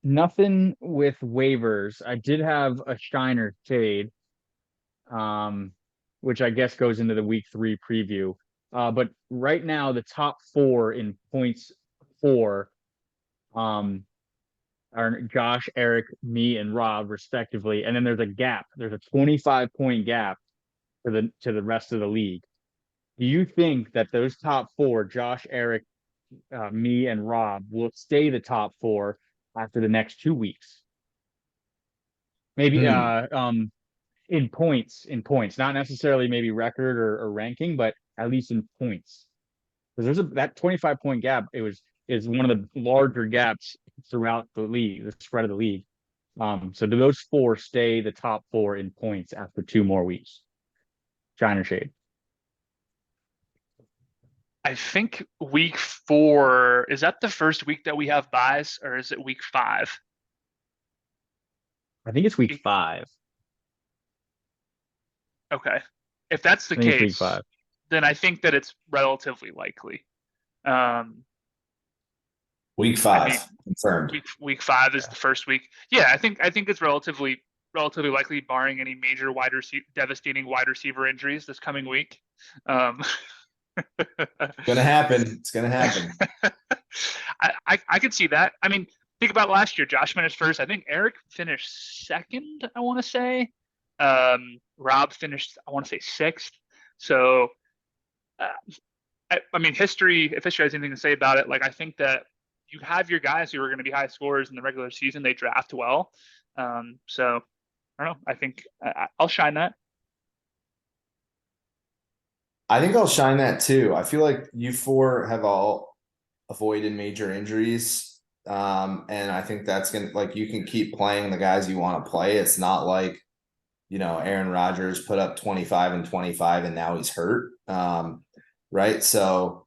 Nothing with waivers. I did have a Shiner trade, um, which I guess goes into the week 3 preview. But right now the top four in points four, um, are Josh, Eric, me, and Rob, respectively. And then there's a gap. There's a 25-point gap to the rest of the league. Do you think that those top four, Josh, Eric, me, and Rob, will stay the top four after the next 2 weeks? Maybe Hmm. in points, not necessarily maybe record or ranking, but at least in points. Because that 25-point gap, is one of the larger gaps throughout the league, the spread of the league. So do those four stay the top four in points after 2 more weeks? Shine or shade? I think week 4, is that the first week that we have buys, or is it week 5? I think it's week 5. Okay. If that's the I think it's week case, 5. then I think that it's relatively likely. Um, Week I 5 mean, confirmed. week 5 is the first week. Yeah, I think it's relatively likely, barring any major devastating wide receiver injuries this coming week. Um, Gonna happen. It's gonna happen. I could see that. I mean, think about last year. Josh finished first. I think Eric finished second, I want to say. Rob finished, I want to say, sixth. So, uh, I mean, if history has anything to say about it, like, I think that you have your guys who are going to be high scorers in the regular season. They draft well. So I don't know. I think I'll shine that. I think I'll shine that too. I feel like you four have all avoided major injuries. And I think that's gonna, like, you can keep playing the guys you want to play. It's not like, Aaron Rodgers put up 25 and 25 and now he's hurt. Right. So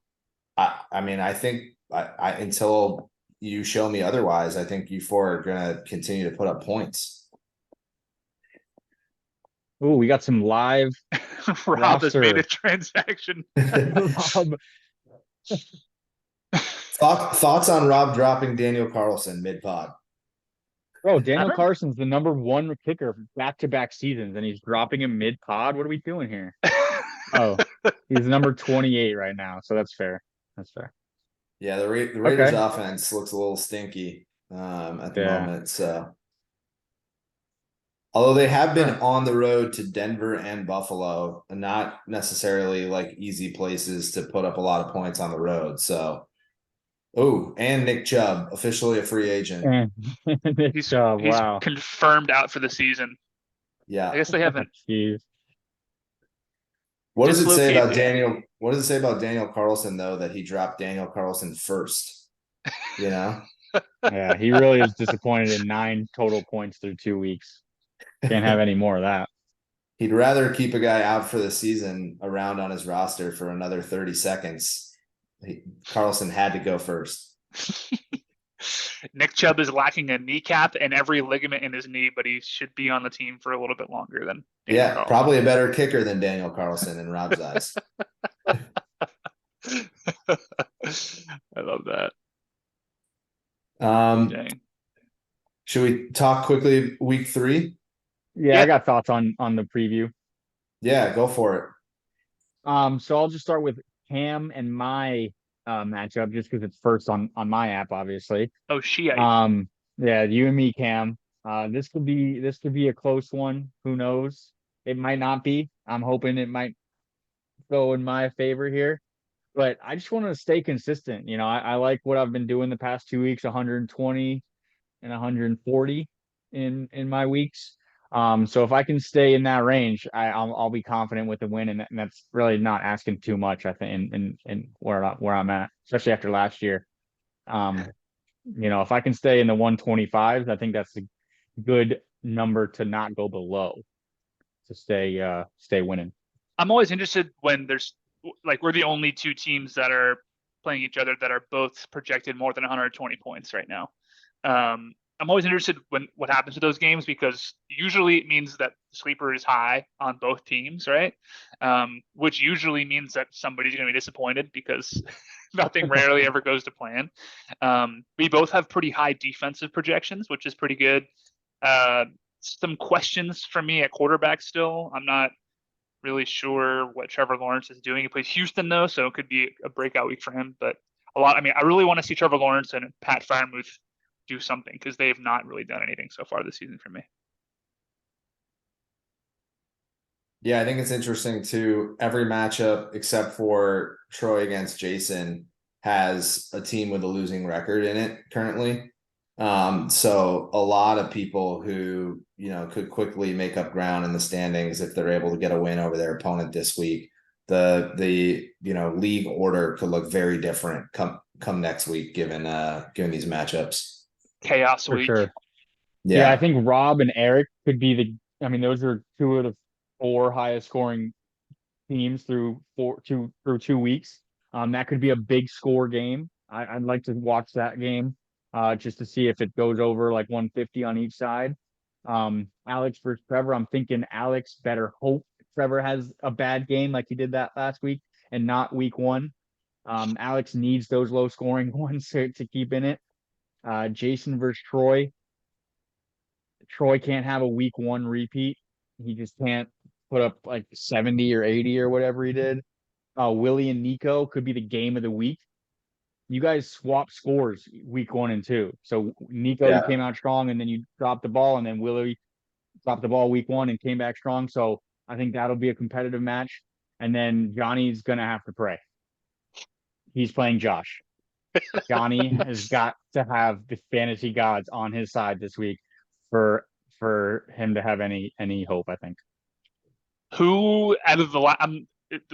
I mean, I think until you show me otherwise, I think you four are gonna continue to put up points. Oh, we got some live Rob has made a roster. transaction. Rob, Thoughts on Rob dropping Daniel Carlson mid pod? bro, I Daniel don't. Carson's the #1 kicker back-to-back seasons, and he's dropping him mid-pod. What are we doing here? Oh, he's number 28 right now, so that's fair. That's fair. Yeah, the Raiders Okay. offense looks a little stinky at the Yeah. moment. So, although they have All been right. on the road to Denver and Buffalo, and not necessarily like easy places to put up a lot of points on the road. So, oh, and Nick Chubb, officially a free agent. And Nick he's Chubb, he's wow. confirmed out for the season. I Yeah. guess they haven't Jeez. What does it say dislocated about it. Daniel? What does it say about Daniel Carlson though that he dropped Daniel Carlson first? You know, Yeah, he really is disappointed in 9 total points through 2 weeks. Can't have any more of that. he'd rather keep a guy out for the season around on his roster for another 30 seconds. Carlson had to go first. Nick Chubb is lacking a kneecap and every ligament in his knee, but he should be on the team for a little bit longer than Daniel Yeah, Carlson. probably a better kicker than Daniel Carlson in Rob's eyes. I love that. Um, Dang. should we talk quickly week 3? Yeah, I Yeah. got thoughts on the preview. Yeah, go for it. So I'll just start with Cam and my matchup just because it's first on my app, obviously. Oh, Shiite. Yeah, you and me, Cam. This could be a close one. Who knows? It might not be. I'm hoping it might go in my favor here. But I just want to stay consistent. I like what I've been doing the past 2 weeks, 120 and 140 in my weeks. So if I can stay in that range, I'll be confident with the win, and that's really not asking too much, I think, in where I'm at, especially after last year. Um, if I can stay in the 125s, I think that's a good number to not go below to stay winning. I'm always interested when there's like we're the only two teams that are playing each other that are both projected more than 120 points right now. I'm always interested when what happens to those games because usually it means that the sleeper is high on both teams, right? Which usually means that somebody's going to be disappointed because nothing rarely ever goes to plan. We both have pretty high defensive projections, which is pretty good. Some questions for me at quarterback still. I'm not really sure what Trevor Lawrence is doing. He plays Houston though, so it could be a breakout week for him. But I mean, I really want to see Trevor Lawrence and Pat Freiermuth do something because they have not really done anything so far this season for me. Yeah, I think it's interesting too. Every matchup except for Troy against Jason has a team with a losing record in it currently. So a lot of people who, could quickly make up ground in the standings if they're able to get a win over their opponent this week. The league order could look very different come next week given these matchups. Chaos For week. sure. Yeah, I think Rob and Eric could be I mean, those are two of the four highest scoring teams through 2 weeks. That could be a big score game. I'd like to watch that game, just to see if it goes over like 150 on each side. Alex versus Trevor. I'm thinking Alex better hope Trevor has a bad game like he did that last week and not week one. Alex needs those low scoring ones to keep in it. Jason versus Troy. Troy can't have a week one repeat. He just can't put up like 70 or 80 or whatever he did. Willie and Nico could be the game of the week. You guys swap scores week 1 and 2. So Nico, you came out strong and then you dropped the ball, and then Willie dropped the ball week 1 and came back strong. So I think that'll be a competitive match. And then Johnny's gonna have to pray. He's playing Josh. Johnny has got to have the fantasy gods on his side this week for him to have any hope, I think. Who out of the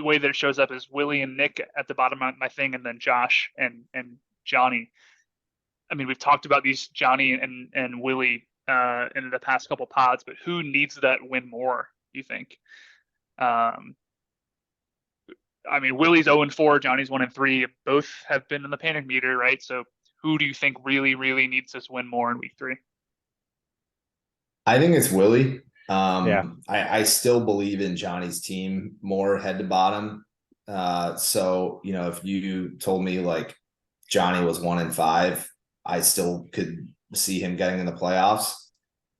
way that it shows up is Willie and Nick at the bottom of my thing, and then Josh and Johnny. I mean, we've talked about these Johnny and Willie in the past couple pods, but who needs that win more, you think? I mean, Willie's 0-4, Johnny's 1-3. Both have been in the panic meter, right? So who do you think really, really needs this win more in week 3? I think it's Willie. Yeah. I still believe in Johnny's team more head to bottom. So, if you told me like Johnny was 1-5, I still could see him getting in the playoffs.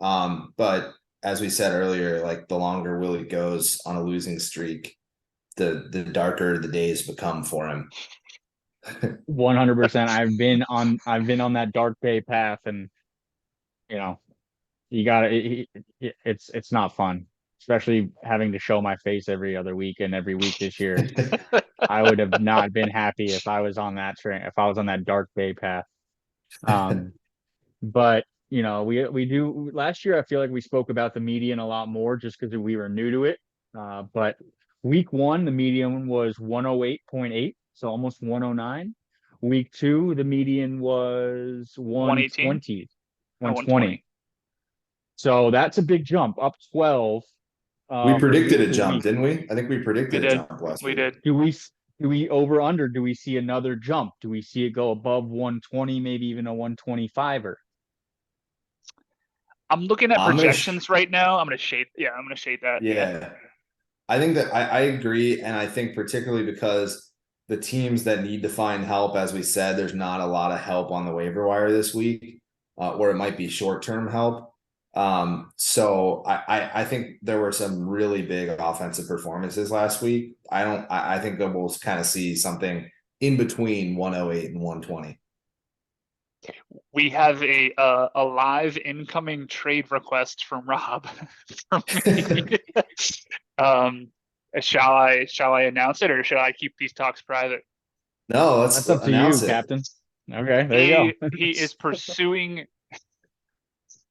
But as we said earlier, like the longer Willie goes on a losing streak, the darker the days become for him. 100%. I've been on that dark day path, and you gotta it's not fun, especially having to show my face every other week and every week this year. I would have not been happy if I was on that train, if I was on that dark day path. But we do last year. I feel like we spoke about the median a lot more just because we were new to it. But week 1, the median was 108.8, so almost 109. Week 2, the median was 120. 120. So that's a big jump, up 12. We predicted a jump, didn't we? I think we predicted a jump last week. We did. Do we over under? Do we see another jump? Do we see it go above 120, maybe even a 125er? I'm looking at projections right now. I'm gonna shade that. Yeah. I think that I agree, and I think particularly because the teams that need to find help, as we said, there's not a lot of help on the waiver wire this week, or it might be short-term help. So I think there were some really big offensive performances last week. I think that we'll kind of see something in between 108 and 120. We have a live incoming trade request from Rob from me. Shall I announce it, or shall I keep these talks private? No, let's That's up to announce you, it. Captain. Okay, there you go. He is pursuing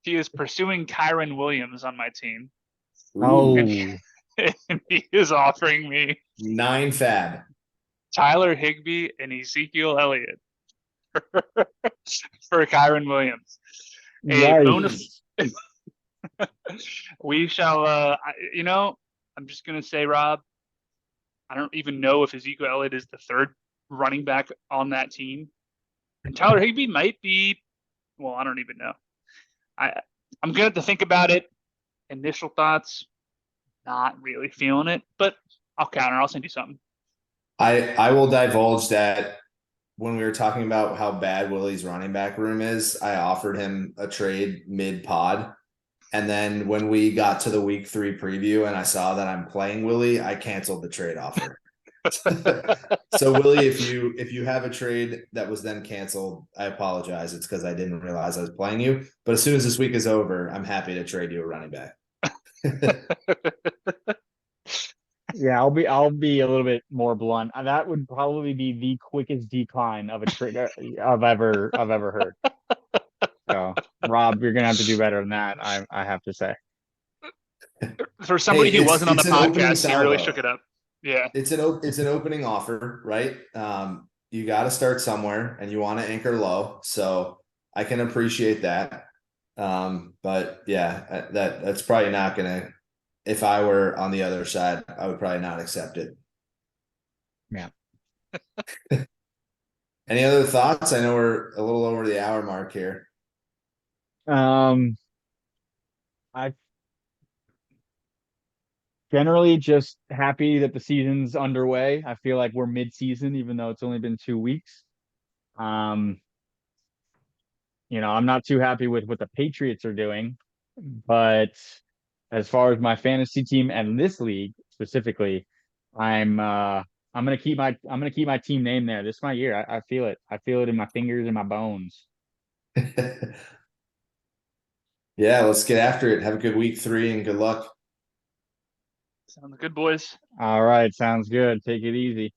Kyron Williams on my team. Oh, And he is offering me 9 fab. Tyler Higbee and Ezekiel Elliott for Kyron Williams. A bonus. yikes. We shall. I'm just gonna say, Rob. I don't even know if Ezekiel Elliott is the third running back on that team, and Tyler Higbee might be. Well, I don't even know. I'm gonna have to think about it. Initial thoughts, not really feeling it, but I'll counter. I'll send you something. I will divulge that when we were talking about how bad Willie's running back room is, I offered him a trade mid pod. And then when we got to the week 3 preview and I saw that I'm playing Willie, I canceled the trade offer. So Willie, if you have a trade that was then canceled, I apologize. It's because I didn't realize I was playing you. But as soon as this week is over, I'm happy to trade you a running back. Yeah, I'll be a little bit more blunt. That would probably be the quickest decline of a trade I've ever heard. So, Rob, you're gonna have to do better than that. I have to say. For somebody Hey, who wasn't on the it's an opening podcast, you really salvo. shook it up. Yeah. It's an opening offer, right? You got to start somewhere, and you want to anchor low. So I can appreciate that. But yeah, that's probably not gonna. If I were on the other side, I would probably not accept it. Yeah. Any other thoughts? I know we're a little over the hour mark here. I generally just happy that the season's underway. I feel like we're mid-season, even though it's only been 2 weeks. Um, I'm not too happy with what the Patriots are doing, but as far as my fantasy team and this league specifically, I'm gonna keep my team name there. This is my year. I feel it. I feel it in my fingers and my bones. Yeah, let's get after it. Have a good week 3 and good luck. Sounds good, boys. All right, sounds good. Take it easy.